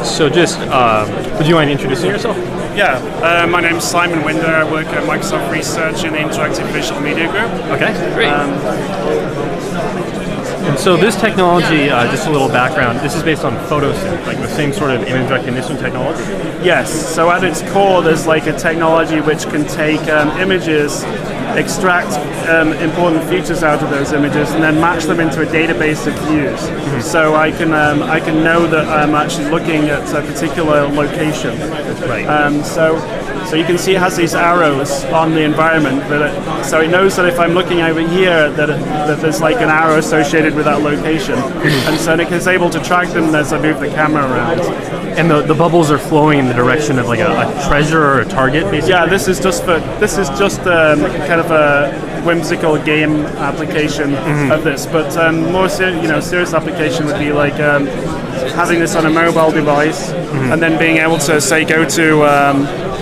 So just, would you mind introducing yourself? Yeah, my name's Simon Winder. I work at Microsoft Research in the Interactive Visual Media Group. Okay, great. And so this technology, just a little background, this is based on photosynth, like the same sort of image recognition technology? Yes, so at its core there's like a technology which can take images, extract important features out of those images and then match them into a database of views. Mm-hmm. So I can know that I'm actually looking at a particular location. Right. So you can see it has these arrows on the environment, so it knows that if I'm looking over here, that there's like an arrow associated with that location, and so it is able to track them as I move the camera around. And the bubbles are flowing in the direction of like a treasure or a target, basically. Yeah, this is just kind of a whimsical game application of this, but more serious application would be like having this on a mobile device, and then being able to say go to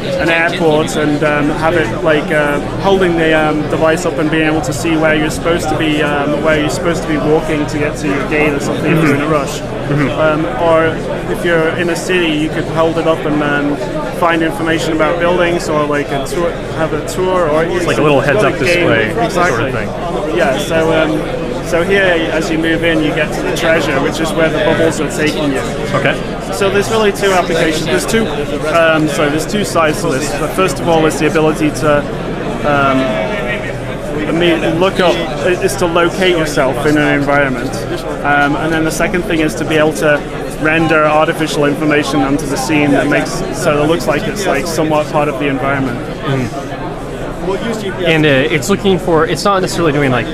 an airport and have it like holding the device up and being able to see where you're supposed to be walking to get to your gate or something if you're in a rush. Or if you're in a city, you could hold it up and find information about buildings, or like have a tour, or it's like a little heads-up display sort of thing. Yeah. So here, as you move in, you get to the treasure, which is where the bubbles are taking you. Okay. So there's really two applications. There's two sides to this. But first of all, is the ability to locate yourself in an environment, and then the second thing is to be able to render artificial information onto the scene that makes so it looks like it's like somewhat part of the environment. And it's looking for, it's not necessarily doing like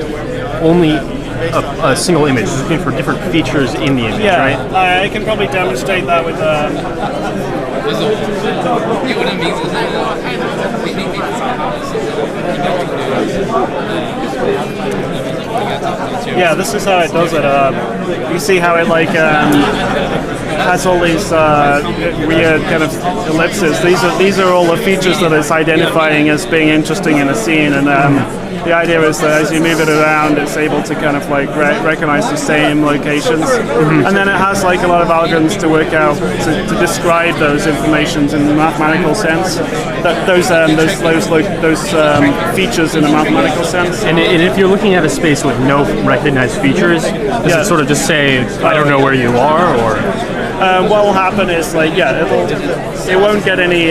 only a single image. It's looking for different features in the image, right? I can probably demonstrate that with yeah, this is how it does it. You see how it like has all these weird kind of ellipses. These are all the features that it's identifying as being interesting in a scene, and the idea is that as you move it around, it's able to kind of like recognize the same locations, and then it has like a lot of algorithms to work out to describe those informations in a mathematical sense. Those features in a mathematical sense. And if you're looking at a space with no recognized features, does it sort of just say, I don't know where you are, or? What will happen is like, it won't get any,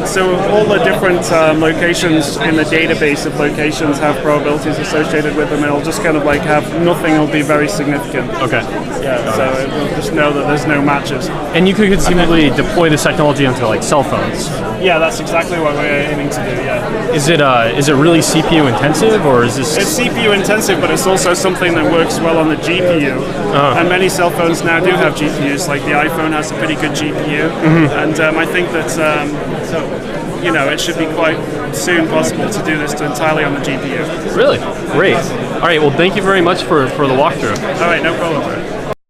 so all the different locations in the database of locations have probabilities associated with them. It'll just kind of like have nothing, will be very significant. Okay. Yeah, so it will just know that there's no matches. And you could conceivably deploy this technology onto like cell phones. Yeah, that's exactly what we're aiming to do, yeah. Is it really CPU intensive, or is this? It's CPU intensive, but it's also something that works well on the GPU. And many cell phones now do have GPUs, like the iPhone has a pretty good GPU. And I think that it should be quite soon possible to do this entirely on the GPU. Really? Great. All right, well, thank you very much for the walkthrough. All right, no problem.